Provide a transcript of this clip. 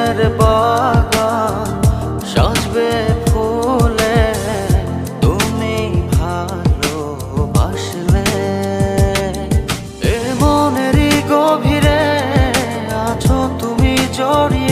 মনের বাগান সাজবে ফুলে তুমি ভালোবাসলে। এ মনেরই গভীরে আছো তুমি জড়িয়ে।